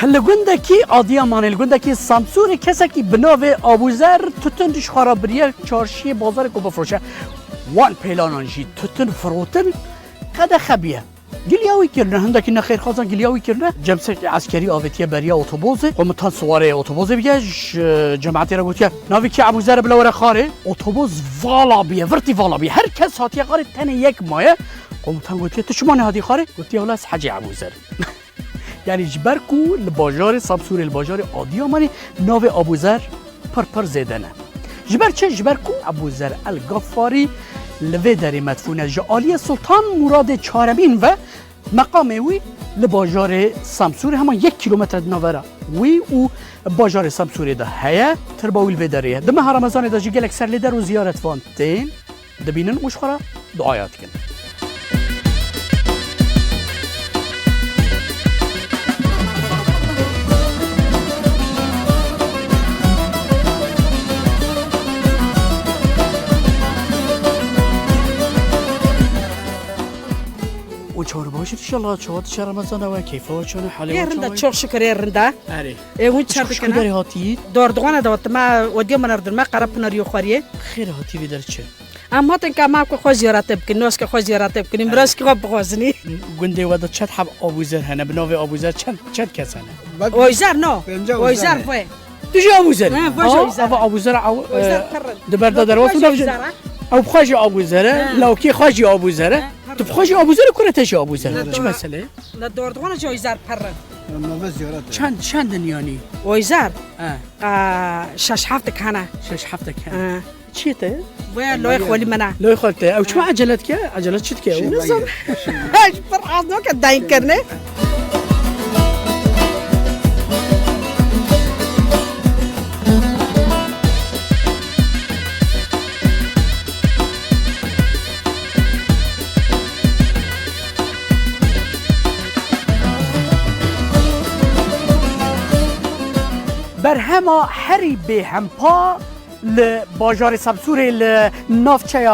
لگندکی آدیامان لگندکی سامسور کسی که بناو آبوزر تتندش خرابریه چارشی بازار کو بفروشه وان پیلانانجی تتن فروتن قد خبیه گلیاوی کرده هندکی نخیر خازن گلیاوی کرده جمسک عسکری آوتیه بریا اتوبوسه قومتان سواره اتوبوسه بیه جماعتی را گوتیه ناوی که ابوذر بلوره خاره اتوبوس والا بیه ورتی والا بیه هر کس هاتیه خاره تنه یک مایه قومتان گوتیه تو شما نهادی خاره گوتیه ولاس حج ابوذر یعنی جبرکو لباجار سامسور الباجار آدیامانی ناو ابوذر پر زدنه جبر چه جبرکو ابوذر الغفاری لوی داری مدفونه جالی سلطان مراد چهارمین و مقام وی لباجار سامسور همان 1 کیلومتر نوره وی او باجار سامسور ده هیا ترباویل وی داریه ده ماه رمضان ده جگل اکثر لیدر و زیارت وان تین دبینن مشخرا دعایات کن چهار باشه ان شاء الله چهار شهر رمضان و کیف و چون حالی يرندا تشوف شكر يرندا اری وين شرط شكرا كنا هاتی دور دغنا دوت ما ودي ما نرد ما قرب نريو خوريه خیر هاتی بدر چه اما تنك ما كو خو زيارات بكن نوس كو زيارات بكن براس كو بغوزني گنده و ده چت حب ابوذر هنه بناو ابوذر چند کسانه ويزار نو ويزار فوي تجي ابوذر فوي ابوذر او ويزار قرن دبر دروات او بخواجي ابوذر لو كي خواجي ابوذر تو بخواجي ابوذر كره تجي ابوذر چه مسئله لا دور دغنا جو ويزار قرن ما زيارات چند یعنی ويزار شش حفت كان 6 هفته که چیته وين لو يخولي منع لو خالته او شو عجلت که عجلت شت که نظام ايش فرحان دوك داين كرني برهما هری به همپا لباجار سامسور النافچه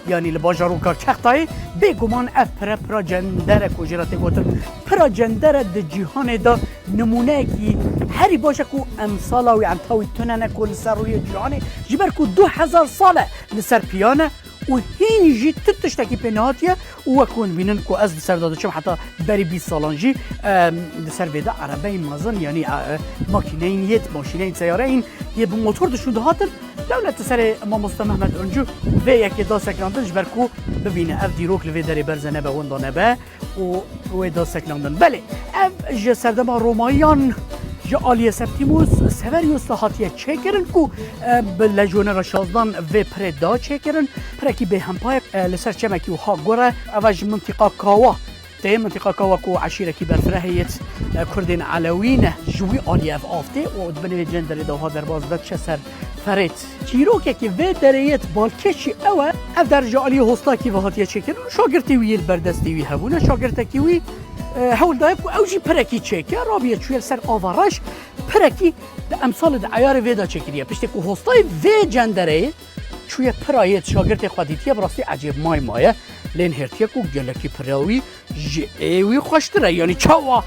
یعنی لباجارو کارچختای بگمان اف پرا جندر کوجرات گوتن پرا جندر د جهان دا نمونه کی هری باشه کو امثال و انتوی تنن کل سر روی جهان جبر کو 2000 ساله لسر پیانه و هین جی تتشتکی پنهاتیه و کن بینن کو از سر داده چم حتی بری 20 سالانجی سر بده عربه مازن یعنی ماکینین یت ماشینین سیاره این یه موتور دشون دهاتن دولت سر امام مصطفی محمد اونجو و یکی دا سکلاندن جبر کو ببینه اف دیروک لوی داری برزنه به وندانه به و دا سکلاندن بله اف جسردما رومایان جالی سپتیموس سوریوس هاتیه چکرن کو بلجونه را شازدان و پردا چکرن پرکی به همپای لسر چمکی و ها گوره اوج منطقه کاوا ده منطقه کاوا کو عشیره کی برفرهیت کردین علوینه جوی آلی اف آفته و دبنه جندر دوها در باز داد چه سر فرید چیروکه که و دریت بالکشی اوه اف در جالی هستا کی و هاتیه چکرن شاگرتی ویل بردستی وی هبونه شاگرتی وی هول دایب کو اوجی پرکی چکه رابیه چویل سر آوراش پرکی ده امثال ده عیار ویدا چکریه پشت کو هستای و جندره چوی پرایت شاگرد خودیتیه براستی عجیب مایه لین هرتیه کو گلکی پراوی جیوی خوشتره یعنی چوا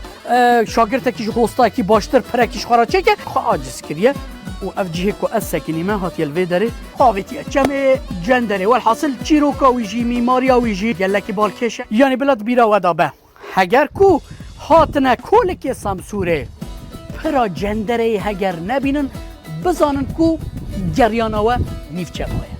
شاگرد کی هستا کی باشتر پرکیش خورا چکه خو عاجز کریه و افجيه كو اسكني ما هات يلفيدري قاوتي جمع جندري والحاصل چيروكا ويجي ميماريا ويجي يلكي بالكش يعني بلاد بيرا ودابه هگر کو هاتنه کولکی سامسوره پرا جندره هگر نبینن بزانن کو جریانه و نیفچه مایه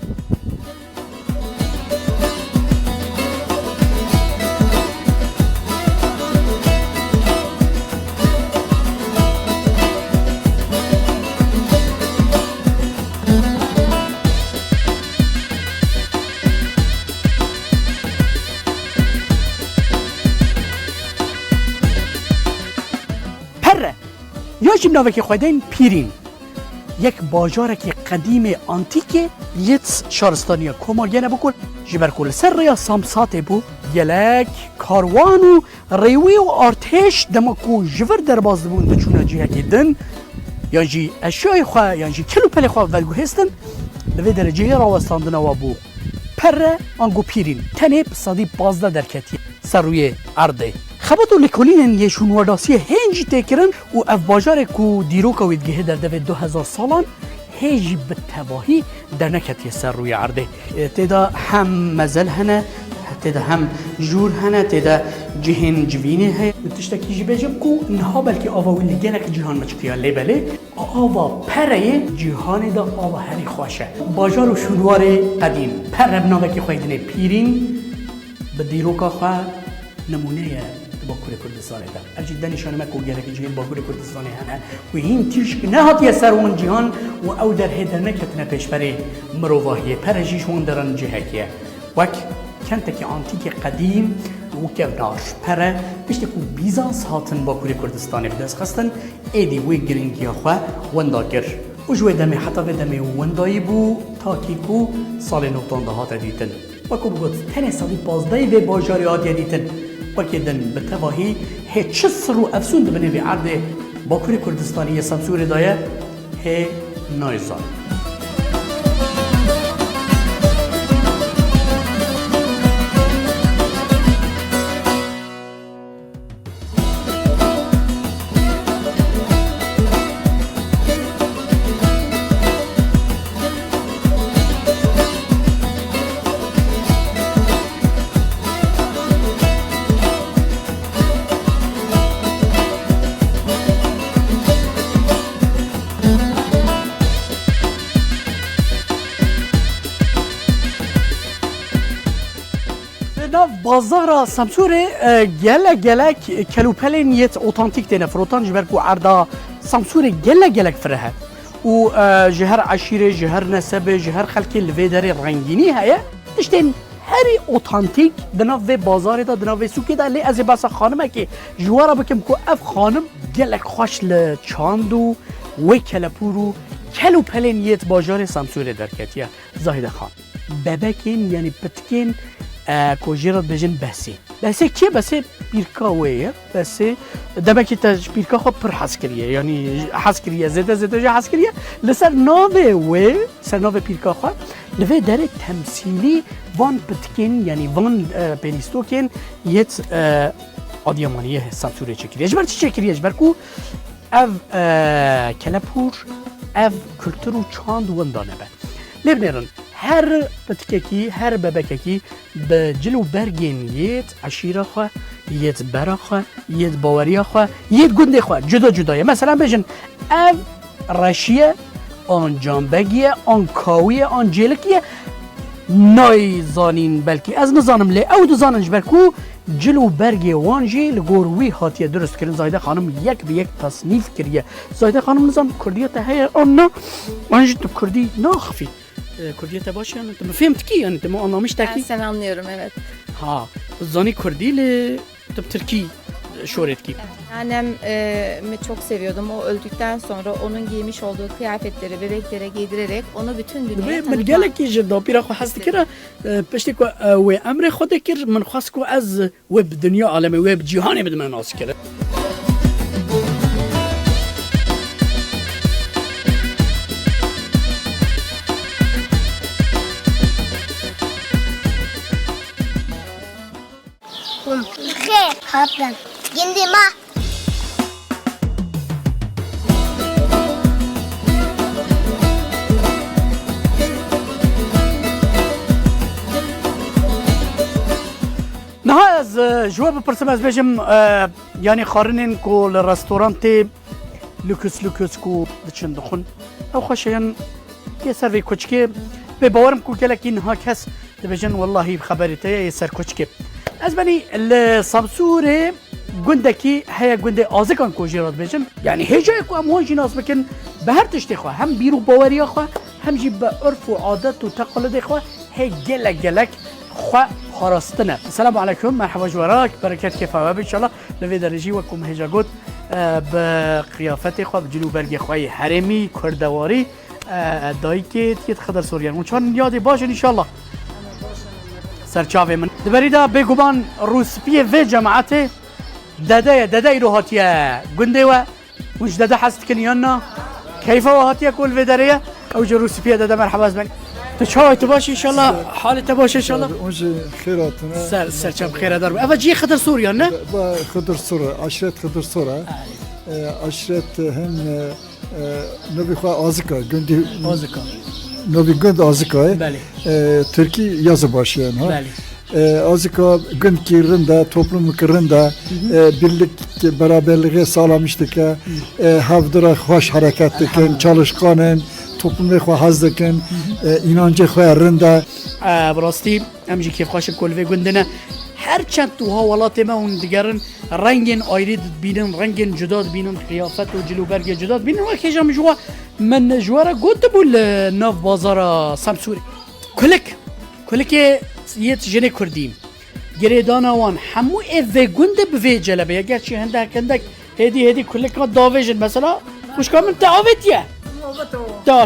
یاشیم نوه که خودین پیرین یک باجاره که قدیم آنتیکه یت شارستانیه کمالگنه بکن جبر کل سر یا سامسات بو یلک کاروان و ریوی و ارتش دمکو جور در باز بون دچونه جیه که دن یا جی اشیای خواه یا جی کلو پلی خواه ولگو هستن لوی درجه راوستاندنه و بو پر آنگو پیرین تنه صدی 15 درکتی سر روی ارده خبطو لکولین یه شونواداسی هنجی تکرن و اف باجار کو دیروکا ویدگه در دوی 2000 سالان هیچ به تباهی در نکتی سر روی عرضه تدا هم مزل هنه تدا هم جور هنه تدا جهن جوینه هی تشتکی جی بجم کو نها بلکه آوا ولی گلک جهان مچکیا لیبله آوا پره جهان دا آوا هری خوشه باجار و شنوار قدیم پر بنامه که خواهیدنه پیرین به دیروکا خواه نمونه باکور کردستان ده. اجی دانشان ما کوچیک جهان باکور کردستانی هنر و این تیش نهاتی سر اون جهان و او در هدر نکتن پیش بری مروحیه پرجیش اون درن جهکیه. وک کنت که آنتیک قدیم و کفدارش پره بیشتر کو بیزانس هاتن باکور کردستانی بدست خستن ایدی وی گرینگی آخوا ونداگر. وجوه دمی حتی به دمی وندایی بو تا کی کو سال 19 دیدن. وکو بگوت تنه سالی 15 و باجاری آدی دیدن. وكيدن بالتواهي هي تشسر وأفسون دبني في عرض باكوري كردستانية سمسوري دايا هي نايزان بازار سمسوره گلک کلوپلین یت اوتانتیک تنه فروتان جبرکو عرضا سمسوره گلک فرها و جهر عشیره جهر نسبه جهر خلکی لویداری رنگینی هیا اشتین هری اوتانتیک دناو بازار دا دناو سوکی دا لی از بس خانمه که جوارا بکم کو اف خانم گلک خوش لچاندو و کلپورو کلوپلین یت بازار سمسوره درکتیه زاهد خان ببکین یعنی پتکین کوجیرات بجن بسه کی بسه پیرکاویه بسه دمکی تاج پیرکا خود پر حسکریه یعنی حسکریه زده جا حسکریه لسر نوه و سر نوه پیرکا خود لوه داره تمثیلی وان پتکین یعنی وان پینیستوکین یت آدیامانیه سمسوره چکریه اجبر چی چکریه اجبر کو اف کلپور اف کلتور و چاند وندانه به لبنرن هر پتککی هر ببککی به جلو برگین یت عشیره خو یت برا خو یت باوری خو یت گنده خو جدا جدایه مثلا بجن اف رشیه آن جانبگیه آن کاویه آن جلکیه نای زانین بلکی از نزانم لی او دو زاننج برکو جلو برگی وانجی لگوروی هاتیه درست کردن زایده خانم یک به یک تصنیف کریه زایده خانم نظام کردیه تهیه آن نه وانجی تو کردی ناخفی Kürdiye başı yani tamam fehmt ki yani tamam anlamıştı ki. Ben seni anlıyorum evet. Ha, zani Kürdiyle tabii Türkiye şöhret ki. Annemi çok seviyordum. O öldükten sonra onun giymiş olduğu kıyafetleri bebeklere giydirerek onu bütün dünyaya tanıtmak. من قالك يجي دابيرا خو حس كده بشتي و امر خود كر من خاصكو از وب دنيا عالمي وب جهاني بد من ناس كده. خير حاضر جندي ما نه از جواب پرسم از بجم یعنی خارنین کو لرستورانت لوکس کو دچن دخون او خوشین یه سروی کوچکی به باورم کو گلک اینها کس بجن والله خبرته یه سر کوچکی از بنی السمسوره گندکی هيا گند آزکان کوجیرات بجن یعنی هجای کو هم هوجی ناس بکن به هر تشتی خوا هم بیرو باوری خوا هم جی به عرف و عادت و تقالید خوا هی گلک خوا خراستنه السلام علیکم مرحبا جوراک برکت کفاوه ان شاء الله لوی درجی و کوم هجا گوت به قیافت خوا جلو برگ خوای حرمی کردواری دایی که تیت خضر سوریان چون یادی باشه ان شاء الله سرچاوه من دبریدا بگوبان روسپیه و جماعته داده روحاتیه گنده و وش داده حست کنیانا کیفه و هاتیه کل و دریه او جو روسپیه داده مرحبا از من تو چای تو باش انشالله حالت باش انشالله اونج خیراتونه سرچم خیره دار اول جی خضر سوریا نه با خضر سوره عشرت خضر سوره عشرت هم نوی خواه آزکا گندی آزکا نوی گند آزکا بله ترکی yazı başlayan ha. بله Azıka gün kirinde, toplum kirinde birlik beraberliği sağlamıştık. Havdıra hoş hareket dikin, çalışkanın, toplumu haz dikin, inancı yerinde. براستی امجی کیف خواش کلوه گندنه هر چند توها ولات ما اون دیگرن رنگین آیرید بینن رنگین جداد بینن قیافت و جلوبرگ جداد بینن و که جام جوا من جوارا گود بول ناف بازار سامسوری کلک یت جنه کردیم گریدان وان همو اوه گنده به جلبه اگر چی هندک هدی کلک داویجن مثلا خوش کامن تعاوتیه تا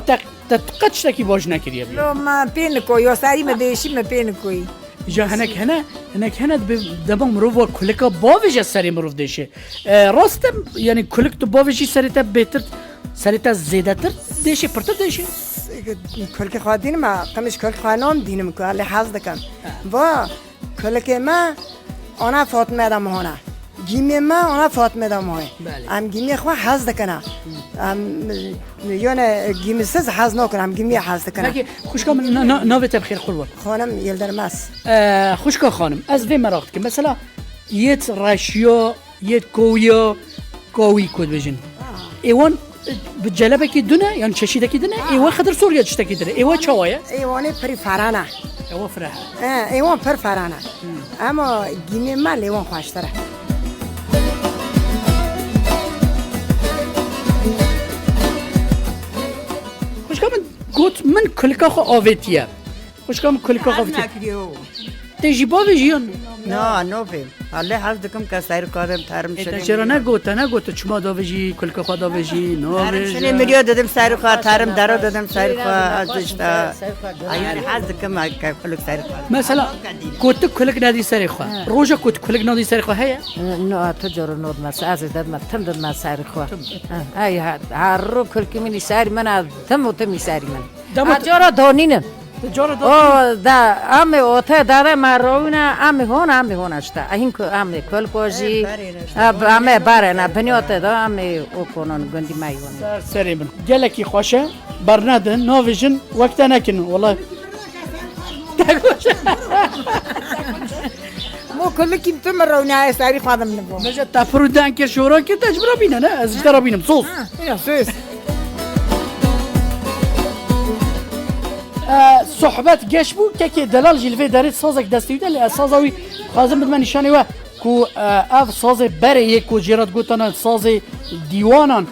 تقدش تکی باش نکریه لو ما بينكو يا ساري ما بيشي ما بينكو جا هناك دبا مروف كلك باويج سري مروف ديشه راستم يعني كلك تو باويجي سريتا بيتر سريتا زيادتر ديشه برتر ديشه كلك خادين ما قمش كلك خانم دينم كو اللي حظ دكم با كلك ما انا فاطمه دم هنا گیمی ما انا فاطمه دم های ام گیمی خو حظ دکنه ام یونه گیمی سز حظ نکنم گیمی حظ دکنه لكن خوشكم نوبت بخير خلوة خانم يلدرمس خوشكا خانم از في مراقت که مثلا یت راشيو یت کوي كود بجن ايوان بجلبه کی دونه يعني چشیده کی دونه ایوان خدر سوریا چشته کی دونه ایوان چاوایه ایوان پری فرانه ایوان فرح ایوان پر فرانه اما گیمی ما لیوان خوشتره قلت من كلكا خو اوفيتيا واش كم كلكا خو اوفيتيا تيجي بابي جيون نو فهم الله حظكم كسر كارم ترم شنو چرا نگوت چما داوجی کلکا خو داوجی شنو مليون دادم سر کار ترم درو دادم سر کار ازشتا يعني حظكم كلك سر کار مثلا كنت كلك نادي سر خو روجا كنت كلك نادي سر خو هيا نو تجور نود ما ساز دد ما تم دد ما سر خو اي هارو كلك مني سر من تم تم سر من اجورا دونين او دا ام اوته دادا مارونا ام هون اشتا این کو ام کل کوجی ام بارنا بنیوته دا ام او کنون گندی مایون سری من گلکی خوشه برنادن نوویژن وقت نکن والله مو كلك انت مرونا ساري خادم نبو مجا تفرودان که شورا که تجبرا بينا نه از ترا بينم صوص يا سوس صحبت گش بو که دلال جلوه دارید سازک دستیوده لی سازوی خازم بدمن نشانی و کو اف ساز بره یک کو جرات گوتانا ساز دیوانان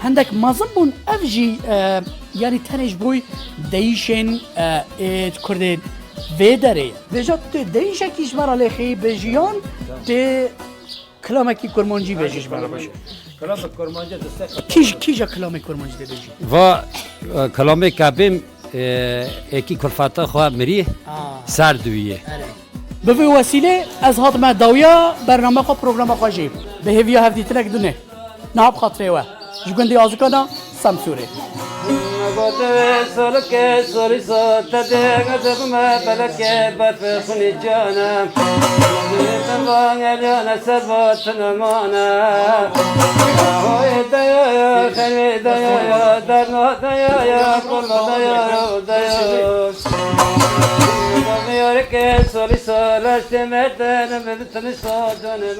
هندک مازم بون اف جی یعنی تنش بوی دیشن ات کرده و داره بجا تو دیشه کیش برا لخی بجیان تی کلامکی کرمانجی بجیش برا باشه کلام کرمانجی دسته کیجا کلام کرمانجی ده بجی و کلام کابیم اکی کلفتا خواه مریه سر دویه به وسیله از هات ما داویا برنامه خو پروگرام خو جیب به هویا هفتی تلک دونه ناب خاطره و جگندی آزکانا سامسوره سولك سوري صوت تدق ما بلك برف خني جانا تبان يا سبت نمانا هو دايا خلي دايا دايا كل دايا يورك سوري صوت تمتن من تنصاد من